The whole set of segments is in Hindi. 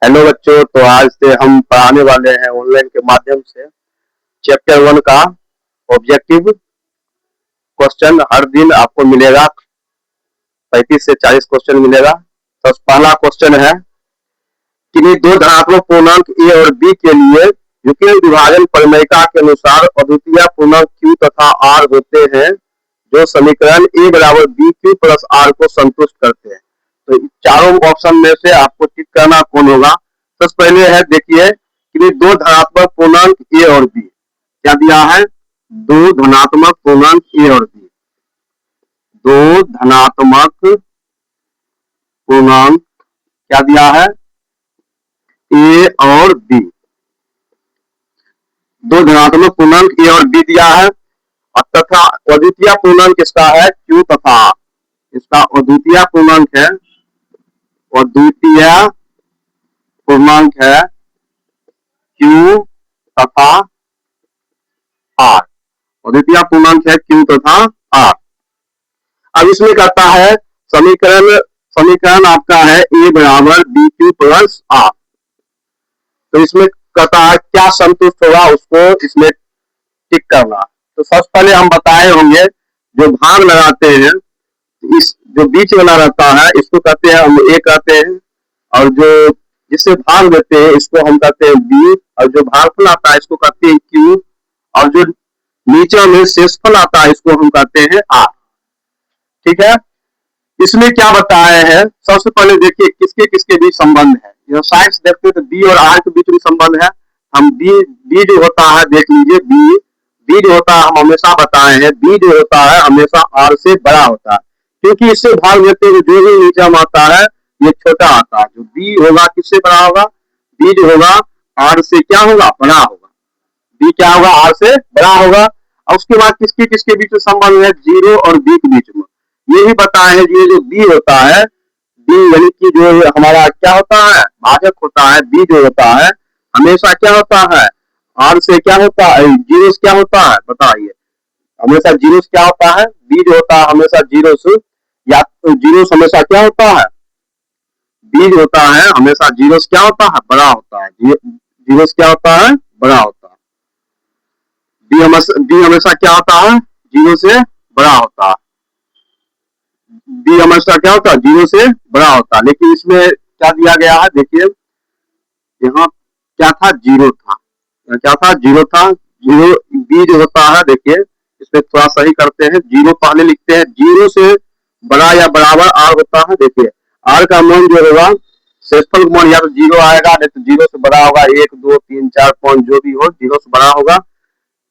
हेलो बच्चों, तो आज से हम पढ़ाने वाले हैं ऑनलाइन के माध्यम से चैप्टर 1 का ऑब्जेक्टिव क्वेश्चन। हर दिन आपको मिलेगा 35 से 40 क्वेश्चन मिलेगा। तो पहला क्वेश्चन है, किन्हीं दो धनात्मक पूर्णांक ए और बी के लिए यूक्लिड विभाजन प्रमेयिका के अनुसार अद्वितीय पूर्णांक क्यू तथा आर होते हैं जो समीकरण ए बराबर बी क्यू प्लस आर को संतुष्ट करते हैं। तो चारों ऑप्शन में से आपको टिक करना कौन होगा। सबसे पहले है, देखिए कि दो धनात्मक पूर्णांक ए और बी क्या दिया है। दो धनात्मक पूर्णांक ए और बी, दो धनात्मक पूर्णांक क्या दिया है, ए और बी। दो धनात्मक पूर्णांक ए और बी दिया है और तथा अद्वितीय पूर्णांक इसका है क्यू तथा आर। इसका अद्वितीय पूर्णांक है, अद्वितीय पूर्णांक है क्यू तथा आर। अद्वितीय पूर्णांक है क्यू तथा आर। अब इसमें कहता है समीकरण आपका है ए बराबर बी क्यू प्लस आर। तो इसमें कहता है क्या संतुष्ट होगा, उसको इसमें टिक करना। तो सबसे पहले हम बताए होंगे, जो भाग लगाते हैं, इस जो बीच वाला रहता है इसको कहते हैं हम ए कहते हैं, और जो जिससे भाग देते हैं इसको हम कहते हैं बी, और जो भागफल आता है इसको कहते हैं क्यू, और जो नीचे में शेषफल आता है इसको हम कहते हैं आर। ठीक है, इसमें क्या बताया है, सबसे पहले देखिए किसके किसके बीच संबंध है। यह साइड्स देखते तो बी और आर के बीच में संबंध है। हम बी जो होता है, देख लीजिए बी जो होता है, हम हमेशा बताए हैं बी जो होता है हमेशा आर से बड़ा होता है, क्योंकि इससे भाग देते हुए जो भी नीचे में आता है ये छोटा आता है। जो बी होगा किससे बड़ा होगा, बी जो होगा आर से क्या होगा, बड़ा होगा। बी क्या होगा, आर से बड़ा होगा। और उसके बाद किसके किसके बीच में संबंध है, जीरो और बी के बीच में। ये भी बताया है ये जो बी होता है, बी यानी कि जो हमारा क्या होता है, भाजक होता है। बी जो होता है हमेशा क्या होता है, आर से क्या होता है, जीरो से क्या होता है, बताइए। हमेशा जीरो से क्या होता है, बी जो होता है हमेशा जीरो से, या तो जीरो से हमेशा क्या होता है, बी जो होता है हमेशा जीरो से क्या होता है, बड़ा होता है। जीरो से क्या होता है, बड़ा होता है। बी हमेशा क्या होता है, जीरो से बड़ा होता है। बी हमेशा क्या होता है, जीरो से बड़ा होता है। लेकिन इसमें क्या दिया गया है, देखिए यहाँ क्या था, जीरो था। क्या था, जीरो था। जीरो बी जो होता है, देखिए इसमें थोड़ा सही करते हैं, जीरो पहले लिखते हैं। जीरो से बड़ा या बराबर आर होता है। देखिए आर का मान जो होगा, शेषफल मान या तो जीरो आएगा, नहीं तो जीरो से बड़ा होगा। 1 2 3 4 5 जो भी हो, जीरो से बड़ा होगा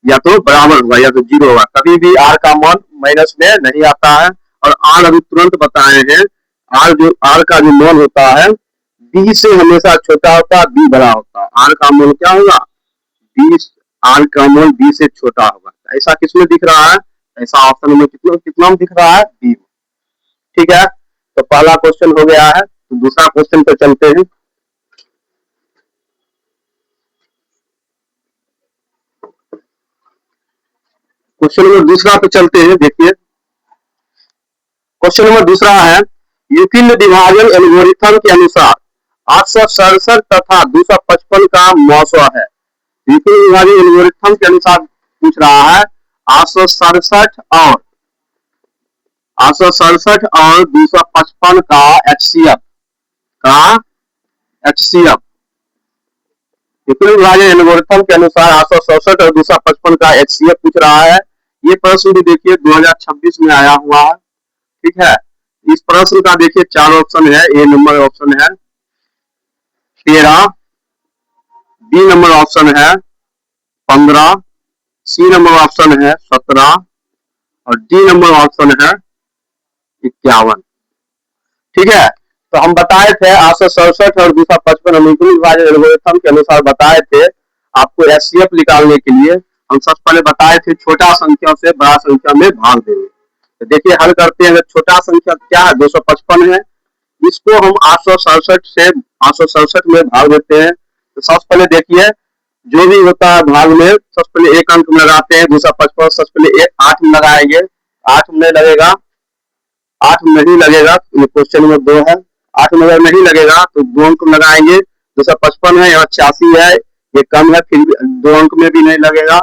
या तो बराबर होगा या तो जीरो होगा। कभी भी आर का मान माइनस में नहीं आता है। और आर अभी तुरंत बताए हैं, आर का जो मान होता है बी से हमेशा छोटा होता है, बी बड़ा होता है। आर का मान क्या होगा, बी, आर का मान बी से छोटा होगा। ऐसा किसमें दिख रहा है, ऐसा ऑप्शन में कितना में दिख रहा है, बी में। ठीक है, तो पहला क्वेश्चन हो गया है। तो दूसरा क्वेश्चन पे चलते हैं। क्वेश्चन नंबर दूसरा पे चलते हैं। देखिए क्वेश्चन नंबर दूसरा है, यूक्लिड विभाजन एल्गोरिथम के अनुसार 867 तथा 255 का मौसवा है। यूक्लिड विभाजन एल्गोरिथम के अनुसार पूछ रहा है 867 और 255 का एचसीएफ। यूक्लिड विभाजन एल्गोरिथम के अनुसार 867 और 255 का एचसीएफ पूछ रहा है। ये प्रश्न भी देखिए 2026 में आया हुआ है। ठीक है, इस प्रश्न का देखिए 4 ऑप्शन है। ए नंबर ऑप्शन है 13, बी नंबर ऑप्शन है 15, सी नंबर ऑप्शन है 17 और डी नंबर ऑप्शन है 51। ठीक है, तो हम बताए थे 867 और 255 यूक्लिड विभाजन एल्गोरिथम के अनुसार बताए थे आपको एचसीएफ निकालने के लिए। हम सबसे पहले बताए थे छोटा संख्या से बड़ा संख्या में भाग देंगे। तो देखिए हल करते हैं। छोटा संख्या क्या है, 255 है, इसको हम 867 में भाग देते हैं। तो सबसे पहले देखिए जो भी होता है भाग में, सबसे पहले एक अंक में लगाते हैं। 255 सबसे पहले 8 में लगाएंगे, 8 में लगेगा, 8 में नहीं लगेगा, ये क्वेश्चन नंबर 2 है। 8 में अगर नहीं लगेगा तो 2 अंक लगाएंगे, 255 है, यहाँ 86 है, ये कम है, फिर भी 2 अंक में भी नहीं लगेगा,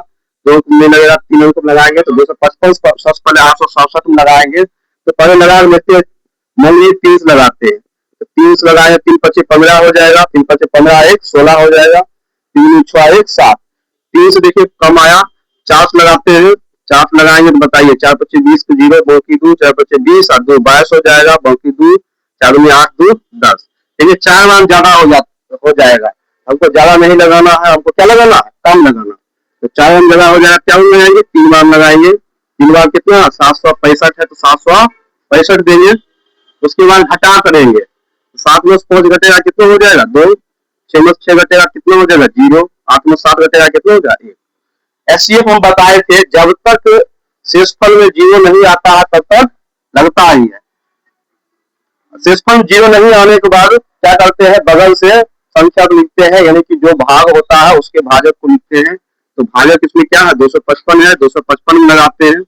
2 अंक में लगेगा, 3 अंक में लगाएंगे तो 255 सबसे पहले 867 में लगाएंगे, तो पहले लगा लेते हैं, मान लीजिए 3 से लगाते हैं, तो 3 से लगाए 3 पच्चीस 15 हो जाएगा, 3 पच्चीस 15 1 16 हो जाएगा, 3 6 1 7, 3 से देखिए कम आया, 4 से लगाते हैं, 4 से लगाएंगे तो बताइए 4 पच्चीस 20 को 0 बाकी 2, 4 पच्चीस 20 और 2 22 हो जाएगा, बाकी 2 4 में 8 2 10, देखिए 4 मान ज्यादा हो जाएगा, हमको ज्यादा नहीं लगाना है, हमको क्या लगाना है, कम लगाना, तो 4 मान ज्यादा हो जाएगा, क्या लगाएंगे 3 मान लगाएंगे, 3 बार कितना 765 है तो 765 देंगे, उसके बाद घटा करेंगे, 7 में 5 घटेगा कितना हो जाएगा 2, 6 में 6 घटेगा कितना हो जाएगा 0, 8 में 7 घटेगा कितना हो जाएगा 1। एचसीएफ हम बताए थे जब तक शेषफल में 0 नहीं आता है तब तक लगता ही है, शेषफल 0 नहीं आने के बाद क्या करते हैं, बगल से संख्या को लिखते हैं, यानी कि जो भाग होता है उसके भाजक को लिखते हैं, तो भाजक इसमें क्या है 255 है, 255 में लगाते हैं,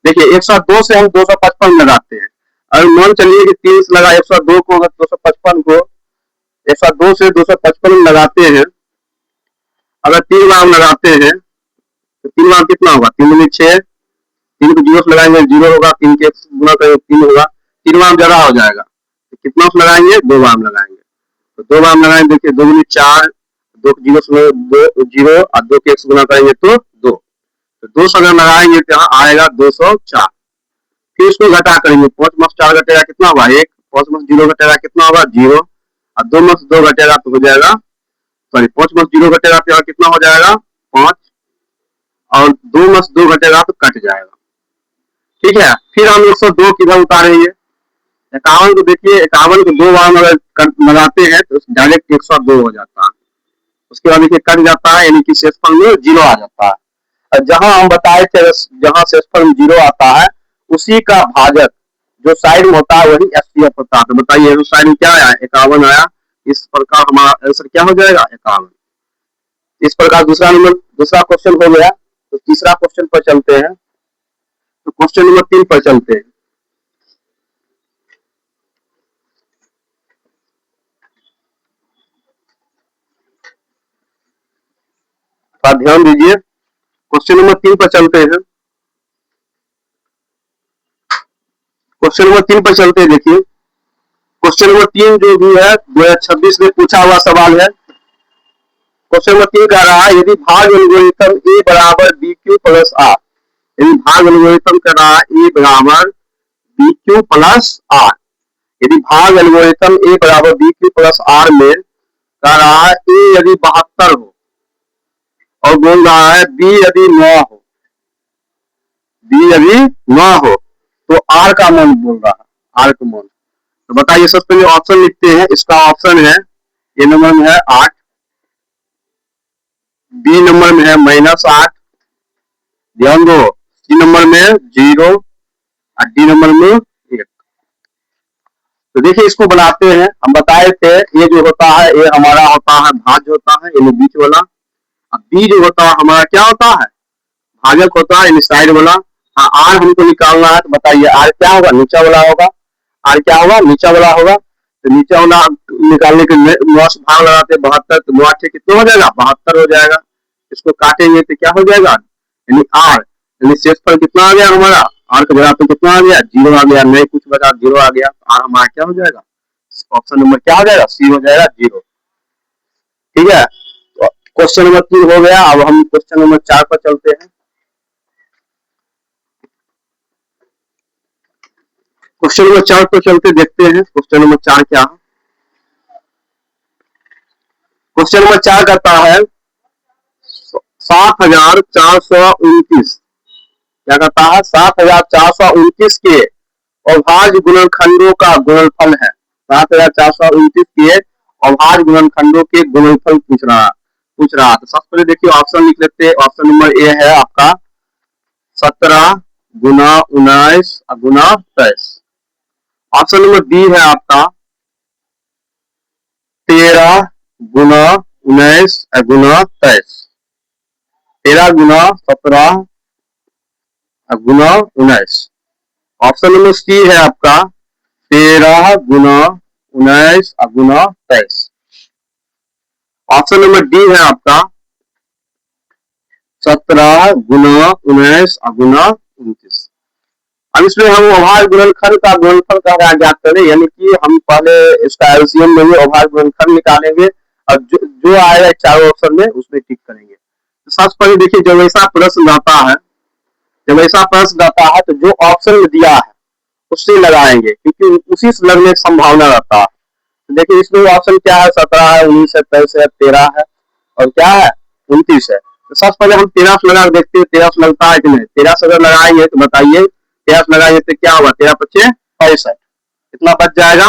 देखिए 102 से हम 255 में लगाते हैं, अगर मान चलिए कि 3 से लगा 102 को, 255 को 102 से 255 में लगाते हैं, अगर 3 बार लगाते हैं तो 3 बार कितना होगा 3 में 6, 3 को 0 से लगाएंगे 0 होगा, 3 के गुना करेंगे 3 होगा, 3 बार ज्यादा हो जाएगा, तो कितना से लगाएंगे 2 बार लगाएंगे, तो 2 बार लगाएंगे, देखिए 2 में 4, 2 को 0 से 2 0 और 2 के 1 से गुना करेंगे तो 2, तो 2 से अगर लगाएंगे तो यहाँ आएगा 204, फिर इसको घटा करेंगे, 5 में 4 घटेगा कितना होगा 1, 5 में 0 घटेगा कितना होगा 0, और 2 में 2 घटेगा तो हो जाएगा, सॉरी 5 में 0 घटेगा तो कितना हो जाएगा 5, और 2 में 2 घटेगा तो कट जाएगा, ठीक है। फिर हम 102 किधर उतारेंगे, 51 को देखिए, 51 को 2 बार लगाते हैं तो डायरेक्ट 102 हो जाता है, उसके बाद देखिए कट जाता है, यानी कि शेषफल में 0 आ जाता है, और जहां हम बताए थे जहां शेषफल में 0 आता है उसी का भाजक जो साइड में होता है वही एचसीएफ होता है, तो बताइए साइड में क्या आया 51 आया, इस प्रकार हमारा आंसर क्या हो जाएगा 51। इस प्रकार दूसरा क्वेश्चन हो गया, तो तीसरा क्वेश्चन पर चलते हैं, तो क्वेश्चन नंबर 3 पर चलते हैं, ध्यान दीजिए, क्वेश्चन नंबर 3 पर चलते हैं, क्वेश्चन नंबर 3 पर चलते हैं, देखिए क्वेश्चन नंबर 3 जो भी है 2026 में पूछा हुआ सवाल है, क्वेश्चन नंबर 3 कह रहा है यदि भाग एल्गोरिथम ए बराबर बी क्यू प्लस आर, यदि भाग एल्गोरिथम कह रहा है ए बराबर बी क्यू प्लस आर, यदि भाग एल्गोरिथम ए बराबर बी क्यू प्लस आर में कह रहा है ए यदि 72 हो और बोल रहा है बी यदि 9 हो, बी यदि 9 हो तो आर का मान बोल रहा है, आर का मान, तो बताइए सबसे पहले ऑप्शन लिखते हैं, इसका ऑप्शन है ए नंबर में है 8, बी नंबर में है -8, ध्यान दो सी नंबर में 0 और डी नंबर में 1, तो देखिए इसको बनाते हैं, हम बताए थे ये जो होता है ये हमारा होता है भाज्य होता है यानी बीच वाला, अब बी जो होता है हमारा क्या होता है भाजक होता है यानी साइड वाला, हाँ आर हमको निकालना है, तो बताइए आर क्या होगा नीचा वाला होगा, आर क्या होगा नीचा वाला होगा, तो नीचा वाला निकालने के 9 से भाग लगाते 72, तो 9 कितना हो जाएगा 72 हो जाएगा, इसको काटेंगे तो क्या हो जाएगा यानी आर, यानी शेषफल कितना आ गया हमारा, आर का जगह पे कितना आ गया 0 आ गया, नहीं कुछ बचा 0 आ गया, आर हमारा क्या हो जाएगा ऑप्शन नंबर क्या हो जाएगा सी हो जाएगा 0, ठीक है। तो क्वेश्चन नंबर 3 हो गया, अब हम क्वेश्चन नंबर 4 पर चलते हैं, क्वेश्चन नंबर 4 पर चलते देखते हैं क्वेश्चन नंबर 4 क्या है, क्वेश्चन नंबर 4 कहता है 7429, क्या कहता है 7429 के अभाज्य गुणनखंडों का गुणनफल है, 7429 के अभाज्य गुणनखंडों के गुणनफल पूछ रहा, तो सबसे पहले देखिए ऑप्शन लिख लेते हैं, ऑप्शन नंबर ए है आपका 17 गुना 19 गुना 23, ऑप्शन नंबर बी है आपका 13 गुना 19 गुना 23, 13 गुना 17 गुना 19, ऑप्शन नंबर सी है आपका 13 गुना 19 गुना 23, ऑप्शन नंबर डी है आपका 17 गुना 19 गुना 29। अब इसमें हम अभाज्य गुणनखंड का गुणनफल का ज्ञात करें, यानी कि हम पहले इसका एलसीएम लेंगे, अभाज्य गुणनखंड निकालेंगे और जो आएगा चारों ऑप्शन में उसमें टिक करेंगे। तो सबसे पहले देखिए, जब ऐसा प्रश्न आता है, जब ऐसा प्रश्न आता है तो जो ऑप्शन में दिया है उससे लगाएंगे, क्योंकि उसी से लगने की संभावना रहता है। तो देखिए इसमें ऑप्शन क्या है, 17 है, 19 है, 23 है, 13 है और क्या है 29 है। तो सबसे पहले हम 13 से लगा देखते हैं 13 से लगता है कि नहीं। 13 से अगर लगाएंगे तो बताइए 13 से लगाएंगे तो क्या होगा, 13 पच्चीस 65, कितना बच जाएगा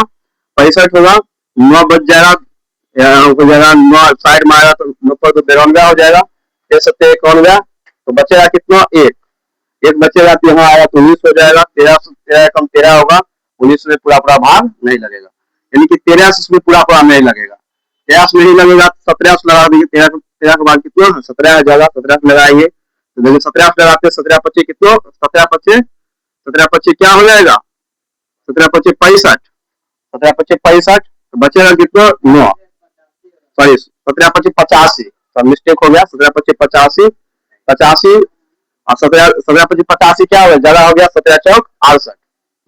65 होगा, 9 बच जाएगा, हो जाएगा 9 साइड में आएगा तो 9 पर तो 93 हो जाएगा, 6 सत्ते 91, तो बचेगा कितना एक बचेगा, तो यहाँ आया तो 19 हो जाएगा। 13 से 13 कम 13 होगा, 19 में पूरा भाग नहीं लगेगा, यानी कि 13 से इसमें पूरा नहीं लगेगा। 13 से नहीं लगेगा तो 17 से लगा दीजिए, 13 के बाद कितना है 17 आ जाएगा, 17 से लगाएंगे तो देखिए 17 से लगाते हैं, 17 पच्चीस कितना, 17 पच्चीस क्या हो जाएगा, 17 पच्चीस 65, 17 पच्चीस 65, तो बचेगा कितना 9, सॉरी 17 पच्चीस 85, सब मिस्टेक हो गया, 17 पच्चीस 85, 85 और 17 पच्चीस 85 क्या हो गया, ज्यादा हो गया, 17 चौक 68,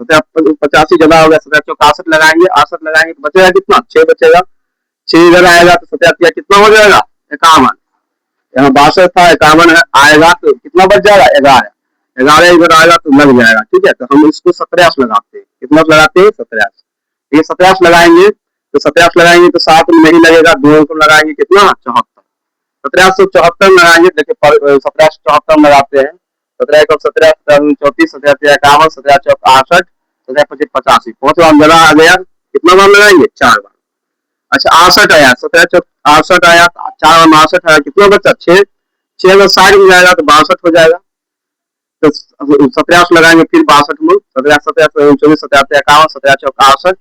17 85 ज्यादा हो गया, 17 चौक 68 लगाएंगे, 68 लगाएंगे तो बचेगा कितना 6 बचेगा, 6 इधर आएगा तो 17 कितना हो जाएगा 51, यहाँ 62 था 51 आएगा तो कितना बच जाएगा 11, 11 इधर आएगा तो लग जाएगा। ठीक है, तो हम इसको 17 से लगाते हैं, कितना लगाते हैं 17 से, ये 17 से लगाएंगे तो 17 से लगाएंगे तो 7 में नहीं लगेगा, 2 को लगाएंगे कितना 74, 17 से 74 लगाएंगे, देखिए 17 से 74 लगाते हैं, 17 को 17 34, 17 51, 17 चौक 68, 17 पच्चीस 85, 5 बार ज्यादा आ गया, कितना बार लगाएंगे 4 बार। अच्छा 68 आया, 17 चौक 68 आया, 4 बार 62 आया, कितना बचा 6, 6 अगर साइड में जाएगा तो 62 हो जाएगा, तो 17 से लगाएंगे फिर 62 में, 17 17 24 17 51, 17 चौक 68,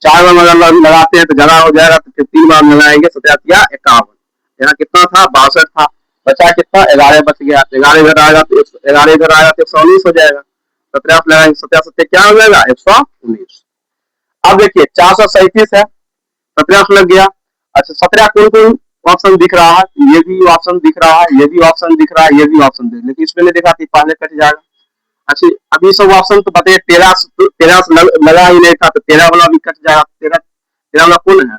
4 बार लगाते हैं तो ज्यादा हो जाएगा, तो फिर 3 बार लगाएंगे 17 51, यहाँ कितना था 62 था, बचा कितना 11 बच गया, 11 इधर आएगा तो 11 इधर आएगा तो 119 हो जाएगा, 17 लगाएंगे 17 17 क्या हो जाएगा 119। अब देखिए 437 है, 17 लग गया। अच्छा 17 कौन कौन ऑप्शन दिख रहा है, ये भी ऑप्शन दिख रहा है, ये भी ऑप्शन दिख रहा है, ये भी ऑप्शन दिख, लेकिन इसमें नहीं दिखा थी, पहले कट जाएगा। अच्छा अभी सब ऑप्शन तो बताइए, 13 लगा ही नहीं था तो 13 वाला भी कट जाएगा, 13 वाला कौन है,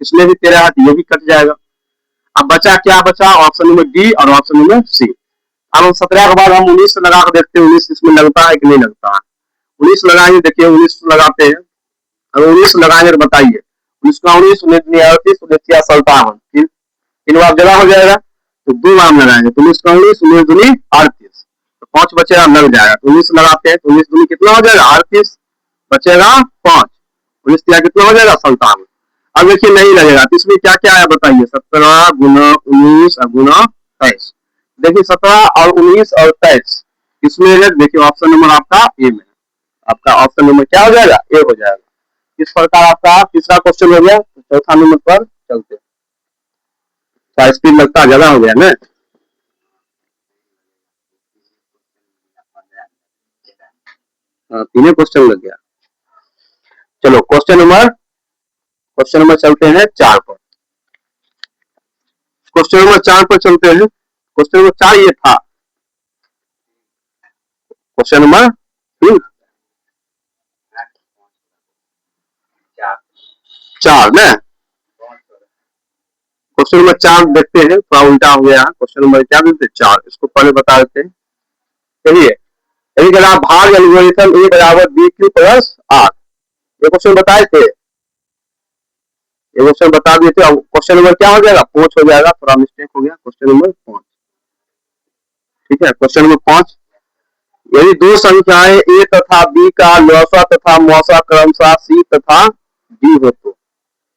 इसमें भी 13 है तो ये भी कट जाएगा। अब बचा क्या, बचा ऑप्शन नंबर डी और ऑप्शन नंबर सी। अब हम 17 के बाद हम 19 से लगा कर देखते हैं 19 इसमें लगता है कि नहीं लगता है, 19 लगाएंगे, देखिए 19 लगाते हैं, अगर 19 लगाएंगे तो बताइए 19 का 19 38 19 57, तीन बार जगह हो जाएगा तो 2 बार लगाएंगे, तो 19 का 19 19 दूनी 38, तो 5 बचेगा लग जाएगा, तो 19 लगाते हैं तो 19 दूनी कितना हो जाएगा 38, बचेगा 5, 19 कितना हो जाएगा 57। अब देखिए नहीं लगेगा तो इसमें क्या क्या आया बताइए, 17 गुना 19 गुना 23, देखिए 17 और 19 और 23 इसमें है, देखिए ऑप्शन नंबर आपका ए में, आपका ऑप्शन नंबर क्या हो जाएगा ए हो जाएगा। इस प्रकार आपका तीसरा क्वेश्चन हो गया, तो चौथा नंबर पर चलते हैं, तो स्पीड लगता ज्यादा हो गया ना, तीनों क्वेश्चन लग गया। चलो क्वेश्चन नंबर चलते हैं 4 पर, क्वेश्चन नंबर 4 पर चलते हैं। क्वेश्चन नंबर 4 ये था, क्वेश्चन नंबर 4 ना, क्वेश्चन नंबर 4 देखते हैं, थोड़ा उल्टा हो गया, क्वेश्चन नंबर क्या देते 4, इसको पहले बता देते हैं। चलिए यदि अगर आप भाग एल्गोरिथम ए बराबर बी क्यू प्लस आर, ये क्वेश्चन बताए थे, ये क्वेश्चन बता दिए थे। अब क्वेश्चन नंबर क्या हो जाएगा 5 हो जाएगा, थोड़ा मिस्टेक हो गया, क्वेश्चन नंबर 5। ठीक है, क्वेश्चन नंबर 5, यदि दो संख्याएं ए तथा बी का लौसा तथा मौसा क्रमशः सी तथा डी हो तो,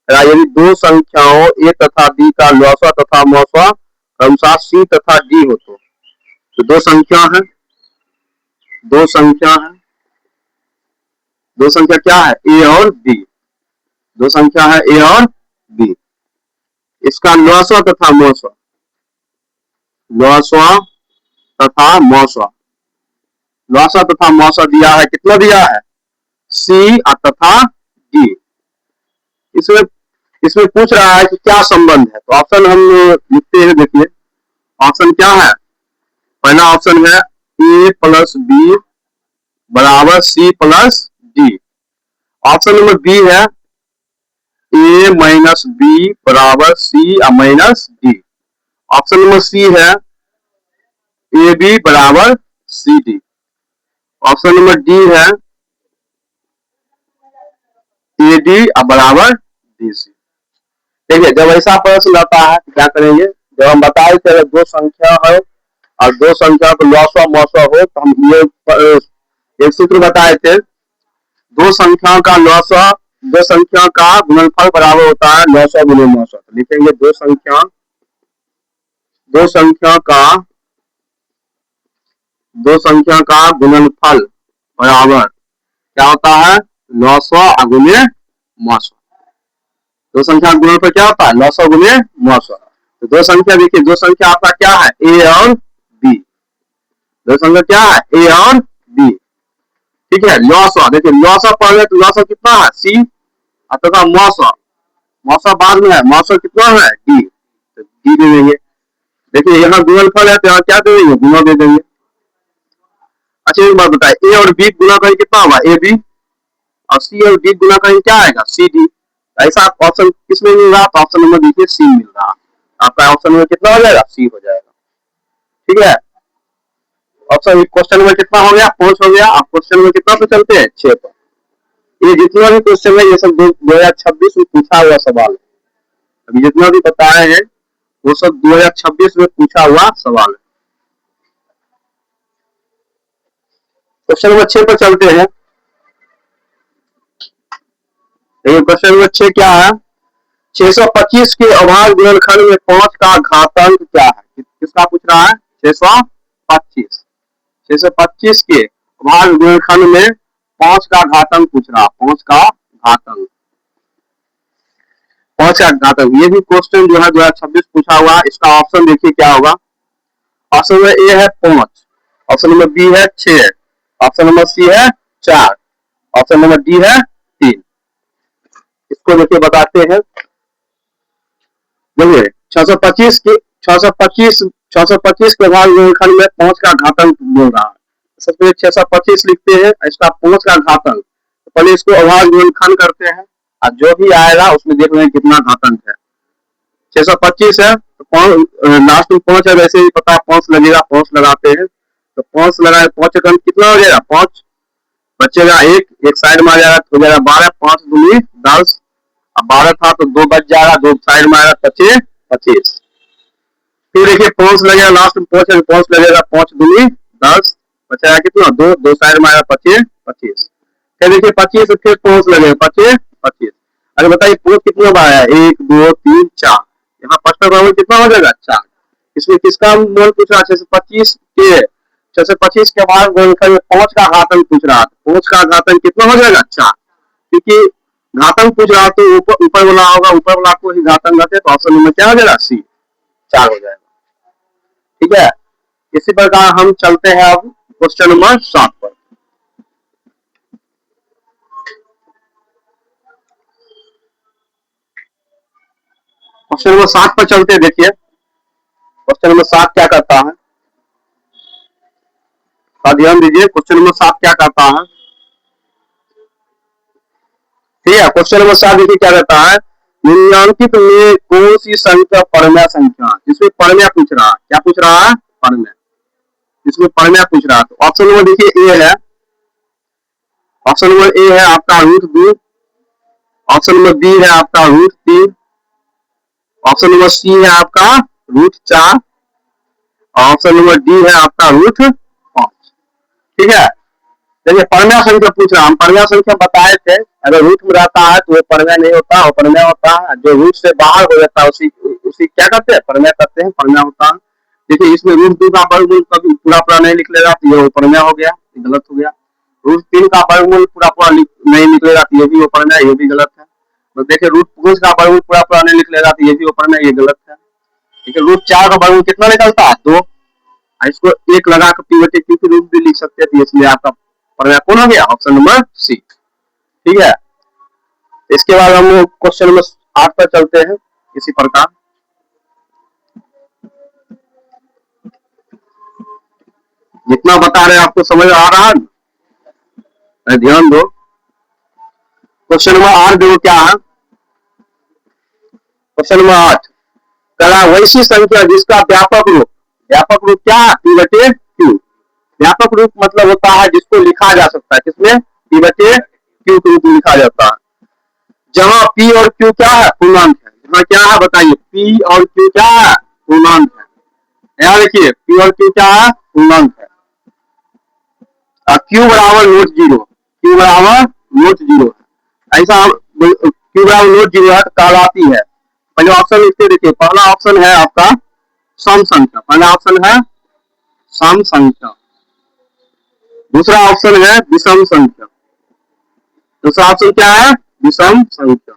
यदि दो संख्याओं ए तथा बी का लौसा तथा मौसा क्रमशः सी तथा डी हो तो दो संख्या है, दो संख्या है, दो संख्या क्या है ए और बी, दो संख्या है ए और बी, इसका लौसा तथा मौसा, लौसा तथा मौसा, लौसा तथा मौसा दिया है, कितना दिया है सी तथा डी। इसमें इसमें पूछ रहा है कि क्या संबंध है, तो ऑप्शन हम लिखते हैं। देखिए ऑप्शन क्या है, पहला ऑप्शन है ए प्लस बी बराबर C plus D. Option number B है ए माइनस बी बराबर C minus D. Option number C है ए बी बराबर C D. Option number D है ए डी बराबर डी सी। ठीक है, जब ऐसा प्रश्न आता है तो क्या करेंगे, जब हम बताए थे दो संख्या है और दो संख्या को लॉसवा मौसवा हो, तो हम ये एक सूत्र बताए थे, दो संख्याओं का लॉसवा, दो संख्या का गुणनफल बराबर होता है लॉसवा गुणे मौसवा। तो लिखेंगे दो संख्या का गुणनफल बराबर क्या होता है, लॉसवा गुणे मौसवा। दो संख्या गुणनफल क्या होता है, लॉसवा गुणे मौसवा। तो दो संख्या देखिए, दो संख्या आपका क्या है, ए और बी। दो संख्या क्या है, ए और बी। ठीक है, लॉसवा देखिए, लॉसवा पहले तो लॉसवा कितना है सी, तथा मौसवा बाद में है, मौसवा कितना है डी, तो डी दे देंगे। देखिए यहाँ गुणनफल है तो यहाँ क्या दे देंगे, गुना दे देंगे। अच्छा एक बात बताए, ए और बी गुना करें कितना होगा ए बी, और सी और डी गुना करें क्या आएगा सी डी। ऐसा आप ऑप्शन किसमें मिल रहा, तो ऑप्शन नंबर देखिए सी मिल रहा, आपका ऑप्शन नंबर कितना हो जाएगा, सी हो जाएगा। ठीक है, ऑप्शन क्वेश्चन नंबर कितना हो गया, 5 हो गया। आप क्वेश्चन नंबर कितना पे चलते हैं, 6 पर। ये जितना भी क्वेश्चन है ये सब 2026 में पूछा हुआ सवाल है। अभी जितना भी बताए हैं वो सब 2026 में पूछा हुआ सवाल है। क्वेश्चन नंबर 6 पर चलते हैं। क्वेश्चन नंबर 6 क्या है, 625 के अभाज्य गुणनखंड में 5 का घातांक क्या है। किसका पूछ रहा है, 625 के अभाज्य गुणनखंड में 5 का घातांक पूछ रहा है, 5 का घातांक। ये भी क्वेश्चन जो है 2026 पूछा हुआ। इसका ऑप्शन देखिए क्या होगा, ऑप्शन नंबर ए है 5, ऑप्शन नंबर बी है 6, ऑप्शन नंबर सी है 4, ऑप्शन नंबर डी है 3। इसको देखिए बताते हैं। देखिए 625 के अभाज्य गुणनखंड में 5 का घातांक बोल रहा है। सबसे पहले 625 लिखते हैं, इसका 5 का घातांक, तो पहले इसको अभाज्य गुणनखंड करते हैं और जो भी आएगा उसमें देख लें कितना घातांक है। 625 है तो लास्ट में 5 है, वैसे ही पता 5 लगेगा, 5 लगाते हैं तो 5 लगाए, 5 का कितना हो जाएगा, 5 बचेगा, एक साइड में आ जाएगा तो हो जाएगा 12, 5 दूनी 10, अब 12 था तो 2 बच जाएगा, 2 साइड में आएगा 25। फिर देखिए 5 लगेगा, लास्ट में 5 है, 5 लगेगा, 5 दूनी 10, बचेगा कितना, 2 साइड में आएगा 25। फिर देखिए 25 फिर 5 लगेगा, 25। अरे बताइए 5 कितने बार आया, 1 2 3 4, यहाँ 5 का बराबर कितना हो जाएगा 4। इसमें किसका मोल पूछ रहा है, 625 के बाद गुणनखंड में 5 का घातांक पूछ रहा है, 5 का घातांक कितना हो जाएगा 4, क्योंकि घातांक पूछ रहा है तो ऊपर वाला होगा, ऊपर वाला को ही घातांक करते तो ऑप्शन नंबर क्या हो जाएगा, सी 4 हो जाएगा। ठीक है, इसी प्रकार हम चलते हैं अब क्वेश्चन नंबर 7 पर। क्वेश्चन नंबर 7 पर चलते हैं। देखिए क्वेश्चन नंबर 7 क्या करता है, ध्यान दीजिए क्वेश्चन नंबर 7 क्या करता है। ठीक है, क्वेश्चन नंबर 7 देखिए क्या कहता है, निम्नलिखित में कौन सी संख्या परमेय संख्या, इसमें परमेय पूछ रहा है, क्या पूछ रहा है, परमेय, इसमें परमेय पूछ रहा है। तो ऑप्शन नंबर देखिए ए है, ऑप्शन नंबर ए है आपका √2, ऑप्शन नंबर बी है आपका √3, ऑप्शन नंबर सी है आपका √4, ऑप्शन नंबर डी है आपका √5। ठीक है, देखिए परमेय संख्या पूछ रहा, हम परमेय संख्या बताए थे, अगर रूट में रहता है तो वो परमेय नहीं होता, वो परमेय होता है, जो रूट से बाहर हो जाता है उसी क्या करते हैं, परमेय करते हैं, परमेय होता है। देखिए इसमें √2 का वर्गमूल कभी पूरा नहीं निकलेगा तो ये परमेय हो गया, गलत हो गया। √3 का वर्गमूल पूरा नहीं निकलेगा तो ये भी परमेय, ये भी गलत है। तो देखिए √5 का वर्गमूल पूरा नहीं निकलेगा तो ये भी परमेय, ये गलत है। देखिए √4 का वर्गमूल कितना निकलता है, 2, इसको 1 लगा कर पीवटे क्योंकि रूट भी लिख सकते हैं, इसलिए आपका परमेय कौन हो गया, ऑप्शन नंबर सी। ठीक है, इसके बाद हम क्वेश्चन नंबर 8 पर चलते हैं। इसी प्रकार जितना बता रहे हैं आपको समझ आ रहा है, ध्यान दो। क्वेश्चन नंबर 8 देखो क्या है। क्वेश्चन नंबर 8 कला वैसी संख्या जिसका व्यापक रूप क्या है, P बटे Q। व्यापक रूप मतलब होता है जिसको लिखा जा सकता है, किसमें, P बटे Q के रूप में लिखा जाता है। जहां P और Q क्या है, पूर्णांक है। जहां क्या है बताइए, P और Q क्या है, पूर्णांक है। यहाँ देखिए P और Q क्या है, पूर्णांक है। Q बराबर नोट जीरो, Q बराबर नोट जीरो है। ऐसा Q बराबर नोट जीरो है तो कहलाती है। पहले ऑप्शन लिखते देखिए, पहला ऑप्शन है आपका सम संख्या, पहला ऑप्शन है सम संख्या, दूसरा ऑप्शन है विषम संख्या, दूसरा ऑप्शन क्या है, विषम संख्या।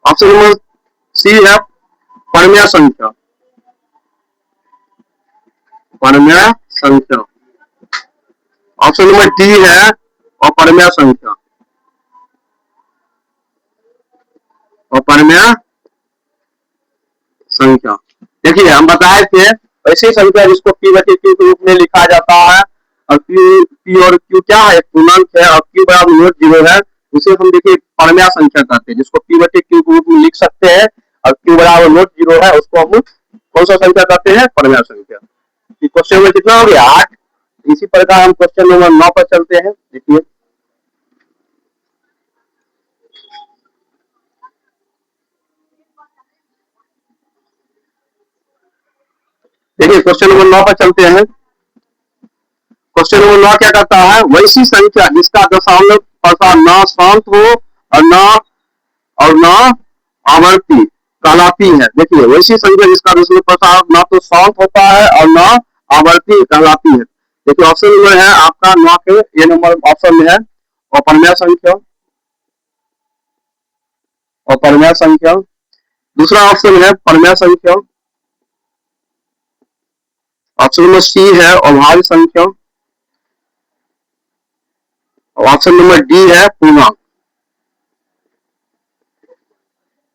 ऑप्शन नंबर सी है परमेय संख्या, परमेय संख्या। ऑप्शन नंबर डी है अपरमेय संख्या, अपरमेय संख्या। देखिए हम बताए थे ऐसी संख्या जिसको P बटे Q के रूप में लिखा जाता है, और P और Q क्या है, पूर्णांक है, और Q बराबर नोट जीरो है, उसे हम देखिए परमेय संख्या कहते हैं, जिसको P बटे Q के रूप में लिख सकते हैं, और Q बराबर नोट जीरो है, उसको हम कौन सा संख्या कहते हैं, परमेय संख्या। क्वेश्चन में कितना हो गया, 8। इसी प्रकार हम क्वेश्चन नंबर 9 पर चलते हैं। देखिए क्वेश्चन नंबर 9 पर चलते हैं। क्वेश्चन नंबर 9 क्या कहता है, वैसी संख्या जिसका दशमलव प्रसार न शांत हो और न आवर्ती कहलाती है। देखिए वैसी संख्या जिसका दशमलव प्रसार न तो शांत होता है और न आवर्ती कहलाती है। देखिए ऑप्शन नंबर है आपका 9 के ये नंबर ऑप्शन में है अपरमेय संख्या, अपरमेय संख्या। दूसरा ऑप्शन है परमेय संख्या, ऑप्शन नंबर सी है अभाज्य संख्या, ऑप्शन नंबर डी है पूर्णांक।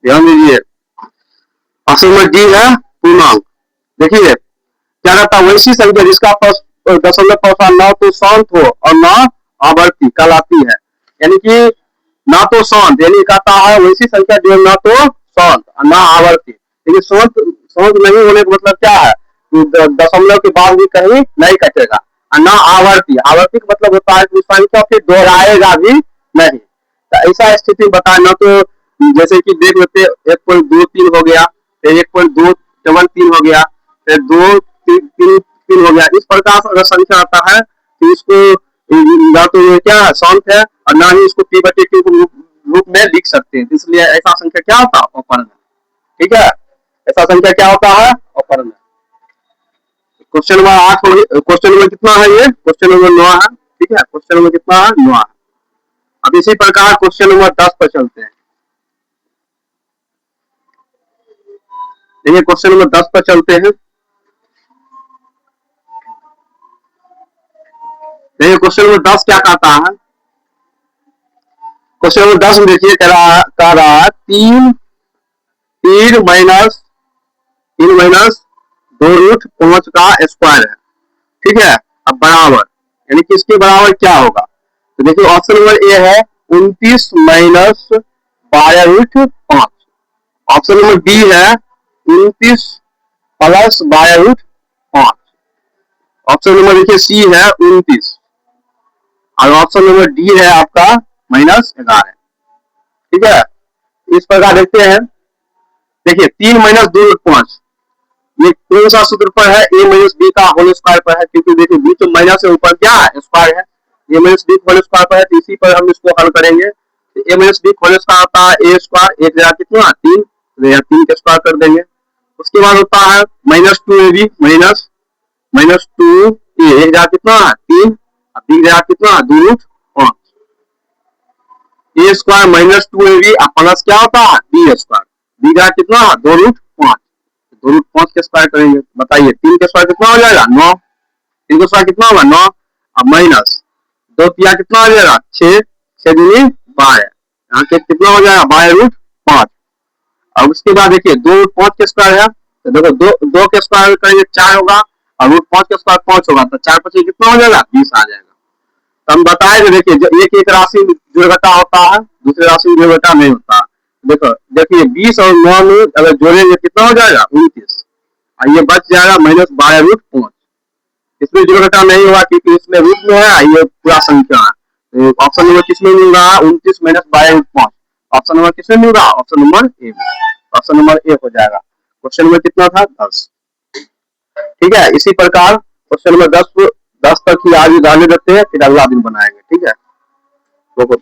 ध्यान दीजिए, ऑप्शन नंबर डी है पूर्णांक। देखिए क्या रहता है, वैसी संख्या जिसका दशमलव प्रसार न तो शांत हो और न आवर्ती कहलाती है। यानी कि ना तो शांत, यानी कहता है वैसी संख्या जो ना तो शांत और ना आवर्ती। लेकिन शांत नहीं होने का मतलब क्या है, दशमलव के बाद भी कहीं नहीं कटेगा, और ना आवर्ती, आवर्ती का मतलब होता है कि संख्या फिर दोहराएगा भी नहीं। तो ऐसा स्थिति बताए ना, तो जैसे कि देख लेते 1.23 हो गया, फिर 1.2 हो गया, फिर 2 3 हो गया। इस प्रकार से अगर संख्या आता है तो इसको ना तो ये क्या शांत है और ना ही इसको P बटे Q के रूप में लिख सकते हैं। इसलिए ऐसा संख्या क्या होता है, अपरमेय। ठीक है, ऐसा संख्या क्या होता है, अपरमेय। क्वेश्चन नंबर 8 क्वेश्चन नंबर कितना है, ये क्वेश्चन नंबर 9 है। ठीक है, क्वेश्चन नंबर कितना है, 9 है। अब इसी प्रकार क्वेश्चन नंबर 10 पर चलते हैं। देखिए क्वेश्चन नंबर 10 पर चलते हैं। देखिए क्वेश्चन नंबर 10 क्या कहता है। क्वेश्चन नंबर 10 में देखिए कह रहा है 3 माइनस 2√5 का स्क्वायर है। ठीक है, अब बराबर, यानी कि इसके बराबर क्या होगा। तो देखिए ऑप्शन नंबर ए है 29 माइनस 12√5, ऑप्शन नंबर बी है 29 प्लस 12√5, ऑप्शन नंबर देखिए सी है 29, और ऑप्शन नंबर डी है आपका -11। ठीक है, इस प्रकार देखते हैं। देखिए 3 माइनस 2√5 ये कौन सा सूत्र पर है, a माइनस बी का होल स्क्वायर पर है, क्योंकि देखिए बी तो माइनस से ऊपर क्या है, स्क्वायर है, a minus b whole square पर है, तो इसी पर हम इसको हल करेंगे। तो a minus b whole square होता है a स्क्वायर, एक जगह कितना 3, तो यहाँ 3 का स्क्वायर कर देंगे। उसके बाद होता है -2ab -2a, एक जगह कितना 3, और बी जगह कितना 2√5, a स्क्वायर -2ab प्लस क्या होता है b स्क्वायर, b जगह कितना 2√5, 2√5 के स्क्वायर करेंगे। बताइए 3 के स्क्वायर कितना हो जाएगा 9, 3 का स्क्वायर कितना होगा 9, अब माइनस 2 किया कितना हो जाएगा 6, 6 दूनी 12, यहाँ के कितना हो जाएगा 12√5। 5। अब उसके बाद देखिए 2 रूट 5 के स्क्वायर है, तो देखो 2 के स्क्वायर करेंगे 4 होगा, और रूट 5 के स्क्वायर 5 होगा, तो 4 5 कितना हो जाएगा 20 आ जाएगा। तो हम बताए कि देखिए एक एक राशि जोड़घटा होता है, दूसरे राशि में जोड़घटा नहीं होता। देखो देखिए 20 और 9 में अगर जोड़ेंगे कितना हो जाएगा 29, और ये बच जाएगा -12 रूट 5। इसमें जोड़घटा नहीं हुआ क्योंकि इसमें रूट में है, ये पूरा संख्या है। तो ऑप्शन नंबर किसमें मिल रहा है 29 -12 रूट 5। ऑप्शन नंबर किसमें मिल रहा है, ऑप्शन नंबर ए में। ऑप्शन नंबर ए हो जाएगा। क्वेश्चन नंबर कितना था 10। ठीक है, इसी प्रकार क्वेश्चन नंबर 10 तक ही आज रहने देते हैं, फिर अगला दिन बनाएंगे। ठीक है, तो